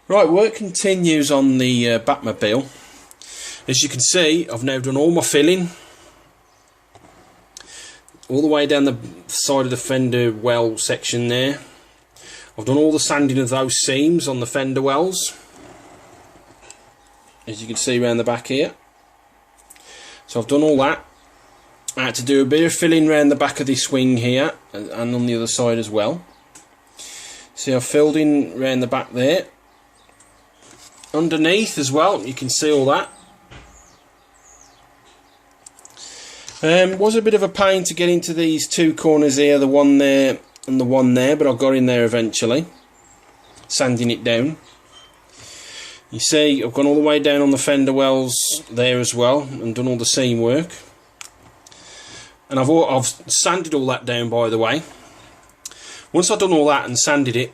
Right, work continues on the Batmobile. As you can see, I've now done all my filling, all the way down the side of the fender well section there. I've done all the sanding of those seams on the fender wells, as you can see around the back here. So I've done all that. I had to do a bit of filling around the back of this wing here and on the other side as well. See, I've filled in around the back there. Underneath as well, you can see all that. Was a bit of a pain to get into these two corners here, the one there and the one there, but I got in there eventually, sanding it down. You see, I've gone all the way down on the fender wells there as well and done all the seam work. And I've sanded all that down, by the way. Once I've done all that and sanded it,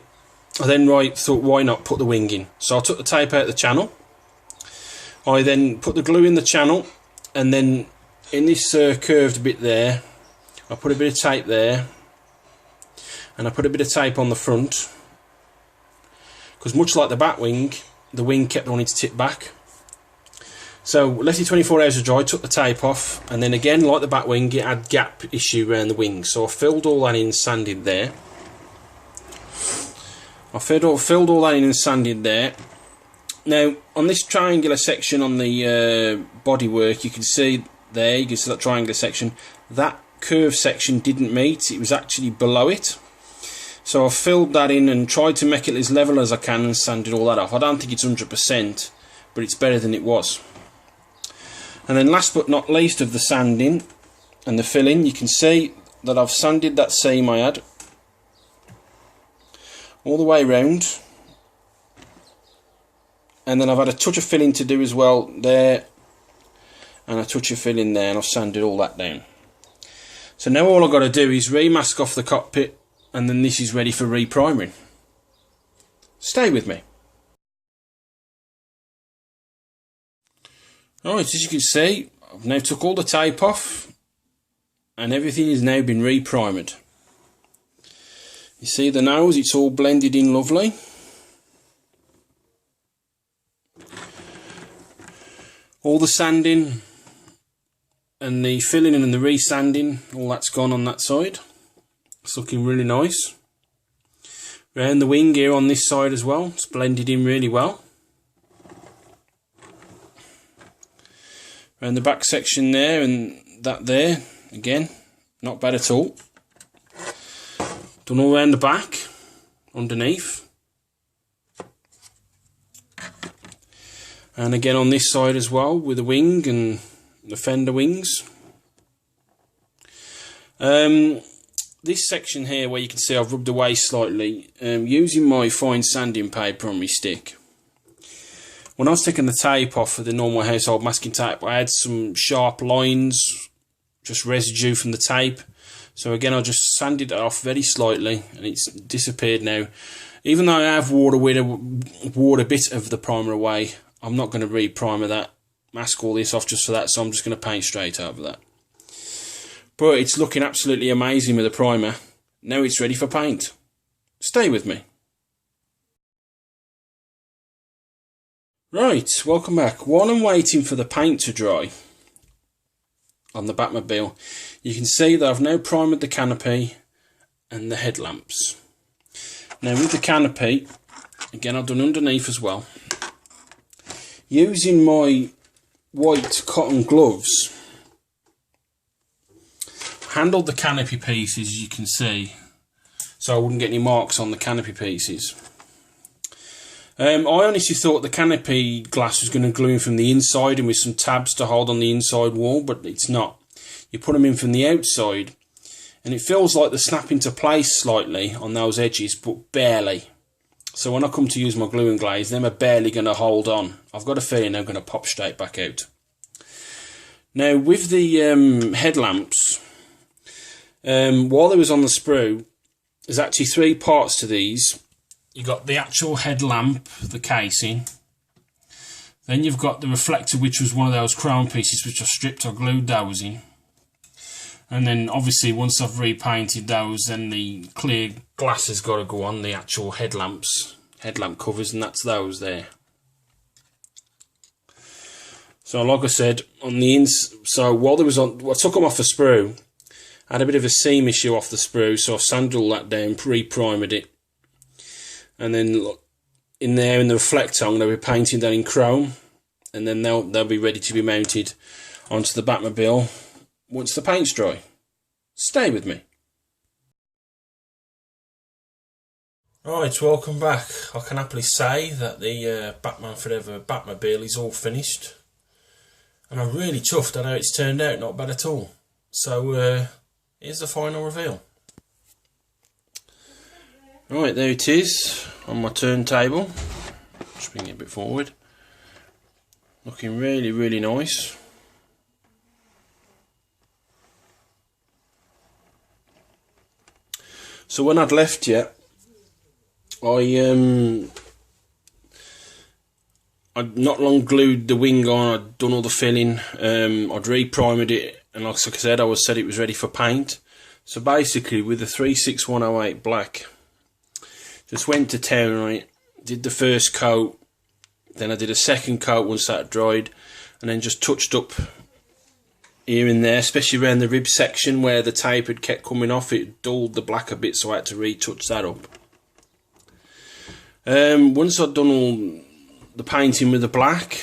I then thought, why not put the wing in? So I took the tape out of the channel. I then put the glue in the channel, and then in this curved bit there, I put a bit of tape there, and I put a bit of tape on the front, because much like the Batwing, the wing kept wanting to tip back. So left it 24 hours to dry, took the tape off, and then again, like the Batwing, it had gap issue around the wing. So I filled all that in, sanded there. I filled all that in and sanded there. Now, on this triangular section on the bodywork, you can see there, you can see that triangular section, that curved section didn't meet, it was actually below it. So I filled that in and tried to make it as level as I can and sanded all that off. I don't think it's 100%, but it's better than it was. And then last but not least of the sanding and the filling, you can see that I've sanded that seam I had all the way round, and then I've had a touch of filling to do as well there, and a touch of filling there, and I've sanded all that down. So now all I've got to do is remask off the cockpit, and then this is ready for repriming. Stay with me. Alright, as you can see, I've now took all the tape off, and everything has now been reprimed. You see the nose, it's all blended in lovely. All the sanding and the filling and the resanding, all that's gone on that side. It's looking really nice. Around the wing here on this side as well, it's blended in really well. Around the back section there and that there, again, not bad at all. Done all around the back, underneath. And again on this side as well, with the wing and the fender wings. This section here where you can see I've rubbed away slightly, using my fine sanding paper on my stick. When I was taking the tape off of the normal household masking tape, I had some sharp lines, just residue from the tape. So again, I just sanded it off very slightly, and it's disappeared now. Even though I have wore a bit of the primer away, I'm not going to re-primer that, mask all this off just for that, so I'm just going to paint straight over that. But it's looking absolutely amazing with the primer. Now it's ready for paint. Stay with me. Right, welcome back. While I'm waiting for the paint to dry on the Batmobile, you can see that I've now primed the canopy and the headlamps. Now with the canopy, again I've done underneath as well. Using my white cotton gloves, handled the canopy pieces, as you can see, so I wouldn't get any marks on the canopy pieces. I honestly thought the canopy glass was going to glue in from the inside and with some tabs to hold on the inside wall, but it's not. You put them in from the outside, and it feels like they snap into place slightly on those edges, but barely. So when I come to use my glue and glaze, them are barely going to hold on. I've got a feeling they're going to pop straight back out. Now with the headlamps, while they was on the sprue, there's actually three parts to these. You've got the actual headlamp, the casing. Then you've got the reflector, which was one of those chrome pieces which I stripped or glued those in. And then obviously once I've repainted those, then the clear glass has got to go on, the actual headlamps, headlamp covers, and that's those there. So like I said, on the so while there was on, I took them off the sprue. I had a bit of a seam issue off the sprue, so I sanded all that down, pre-primered it, and then look, in there in the reflector, I'm going to be painting that in chrome, and then they'll be ready to be mounted onto the Batmobile once the paint's dry. Stay with me. Right, welcome back. I can happily say that the Batman Forever Batmobile is all finished. And I'm really chuffed at how it's turned out, not bad at all. So, here's the final reveal. Right, there it is, on my turntable. Just bring it a bit forward. Looking really, really nice. So when I'd left you, I'd not long glued the wing on, I'd done all the filling, I'd re-primed it, and like I said, I said it was ready for paint. So basically with the 36108 black, just went to town on it, did the first coat, then I did a second coat once that dried, and then just touched up here and there, especially around the rib section where the tape had kept coming off. It dulled the black a bit, so I had to retouch that up. Once I'd done all the painting with the black,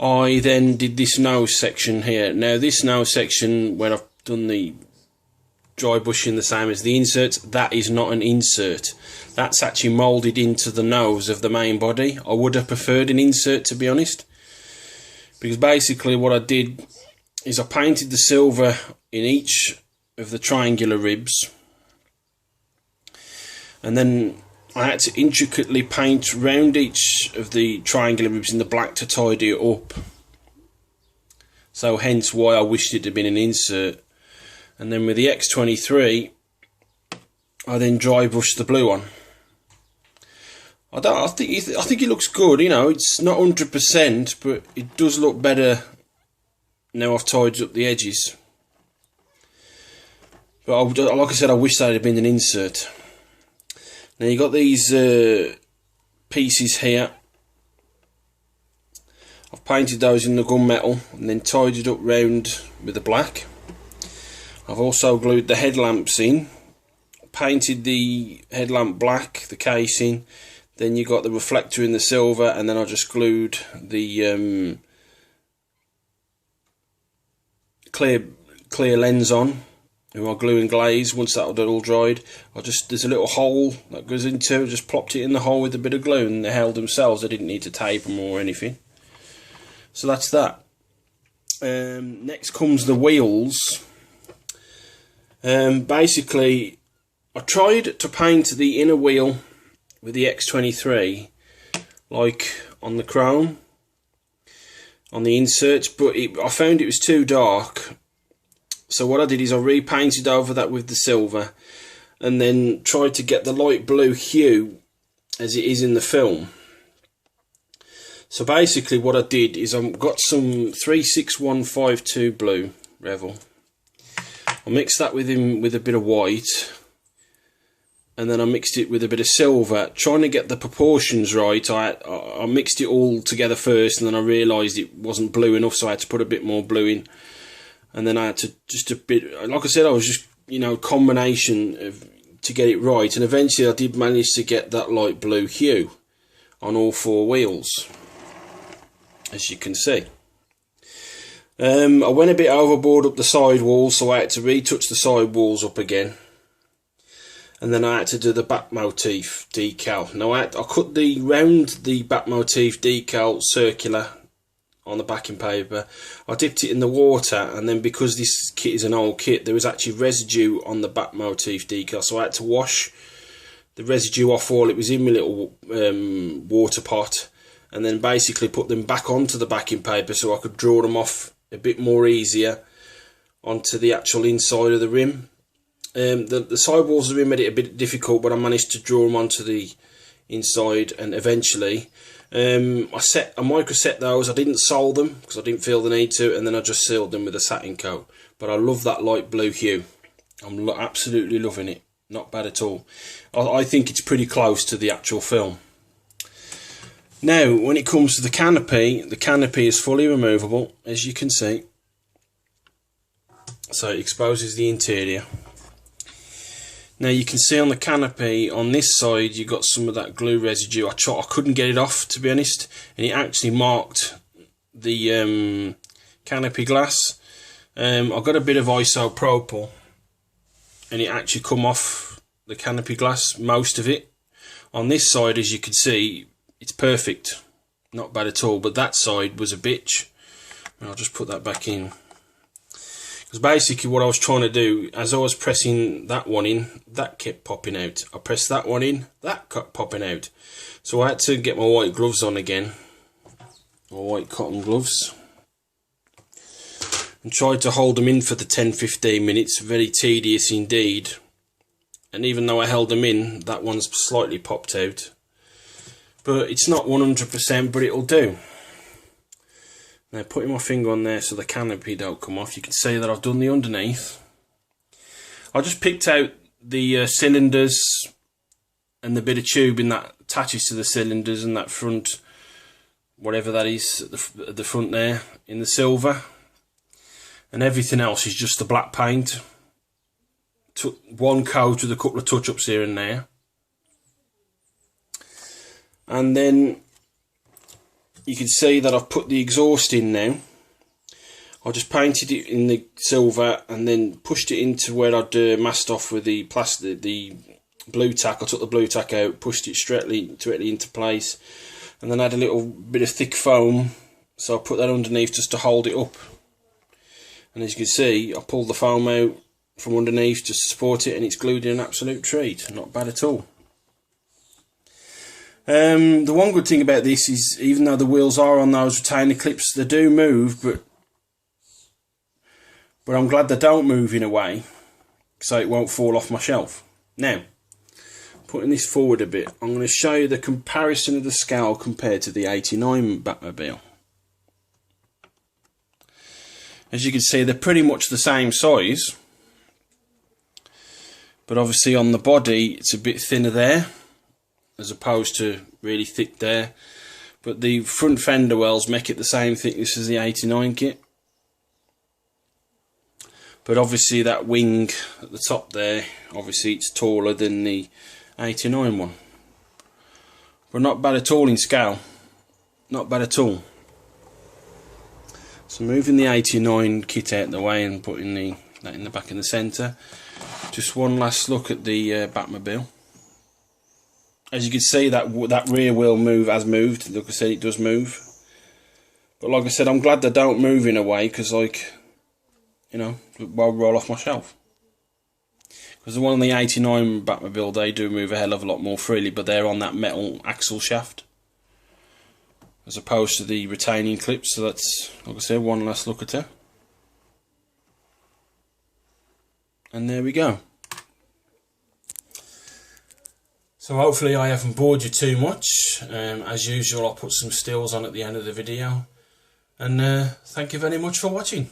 I then did this nose section here. Now this nose section, where I've done the dry brushing the same as the inserts, that is not an insert. That's actually moulded into the nose of the main body. I would have preferred an insert, to be honest, because basically what I did is I painted the silver in each of the triangular ribs, and then I had to intricately paint round each of the triangular ribs in the black to tidy it up. So hence why I wished it had been an insert. And then with the X23, I then dry brushed the blue on. I think it looks good. You know, it's not 100%, but it does look better now I've tidied up the edges. But like I said, I wish that had been an insert. Now you got these pieces here. I've painted those in the gunmetal and then tidied up round with the black. I've also glued the headlamps in, painted the headlamp black, the casing, then you got the reflector in the silver, and then I just glued the clear lens on. I glue and glaze. Once that all dried, there's a little hole that goes into, I just plopped it in the hole with a bit of glue, and they held themselves. I didn't need to tape them or anything. So that's that. Next comes the wheels. Basically, I tried to paint the inner wheel with the X23 like on the chrome, on the inserts, but I found it was too dark. So what I did is I repainted over that with the silver, and then tried to get the light blue hue as it is in the film. So basically what I did is I've got some 36152 blue Revell. I mixed that with a bit of white, and then I mixed it with a bit of silver, trying to get the proportions right. I mixed it all together first, and then I realised it wasn't blue enough, so I had to put a bit more blue in. And then I had to just a bit, like I said, I was just, combination to get it right, and eventually I did manage to get that light blue hue on all four wheels, as you can see. I went a bit overboard up the side walls, so I had to retouch the side walls up again, and then I had to do the bat motif decal. Now I cut round the bat motif decal circular on the backing paper. I dipped it in the water, and then because this kit is an old kit, there was actually residue on the bat motif decal, so I had to wash the residue off while it was in my little water pot, and then basically put them back onto the backing paper so I could draw them off a bit more easier onto the actual inside of the rim. The sidewalls of the rim made it a bit difficult, but I managed to draw them onto the inside, and eventually I micro-set those. I didn't sol them because I didn't feel the need to, and then I just sealed them with a satin coat. But I love that light blue hue. I'm absolutely loving it. Not bad at all. I think it's pretty close to the actual film. Now, when it comes to the canopy is fully removable, as you can see. So it exposes the interior. Now you can see on the canopy, on this side, you got some of that glue residue. I couldn't get it off, to be honest, and it actually marked the canopy glass. I got a bit of isopropyl, and it actually come off the canopy glass, most of it. On this side, as you can see, it's perfect, not bad at all, but that side was a bitch. I'll just put that back in, because basically what I was trying to do, as I was pressing that one in, that kept popping out. I pressed that one in, that kept popping out. So I had to get my white gloves on again, my white cotton gloves, and tried to hold them in for the 10-15 minutes. Very tedious indeed. And even though I held them in, that one's slightly popped out. But it's not 100%, but it'll do. Now putting my finger on there so the canopy don't come off, you can see that I've done the underneath. I just picked out the cylinders and the bit of tubing that attaches to the cylinders and that front, whatever that is at the front there, in the silver. And everything else is just the black paint. Took one coat with a couple of touch-ups here and there. And then you can see that I've put the exhaust in now. I just painted it in the silver and then pushed it into where I'd masked off with the plastic, the blue tack. I took the blue tack out, pushed it directly into place, and then I had a little bit of thick foam, so I put that underneath just to hold it up. And as you can see, I pulled the foam out from underneath just to support it, and it's glued in an absolute treat. Not bad at all. The one good thing about this is, even though the wheels are on those retainer clips, they do move, but I'm glad they don't move in a way, so it won't fall off my shelf. Now, putting this forward a bit, I'm going to show you the comparison of the scale compared to the 89 Batmobile. As you can see, they're pretty much the same size, but obviously on the body it's a bit thinner there as opposed to really thick there. But the front fender wells make it the same thickness as the 89 kit. But obviously that wing at the top there, obviously it's taller than the 89 one. But not bad at all in scale. Not bad at all. So moving the 89 kit out of the way and putting that in the back in the centre. Just one last look at the Batmobile. As you can see, that rear wheel has moved. Like I said, it does move. But like I said, I'm glad they don't move in a way, because, like, you know, will roll off my shelf. Because the one on the 89 Batmobile, they do move a hell of a lot more freely, but they're on that metal axle shaft, as opposed to the retaining clips. So that's, like I said, one last look at it. And there we go. So hopefully I haven't bored you too much. As usual, I'll put some stills on at the end of the video. And thank you very much for watching.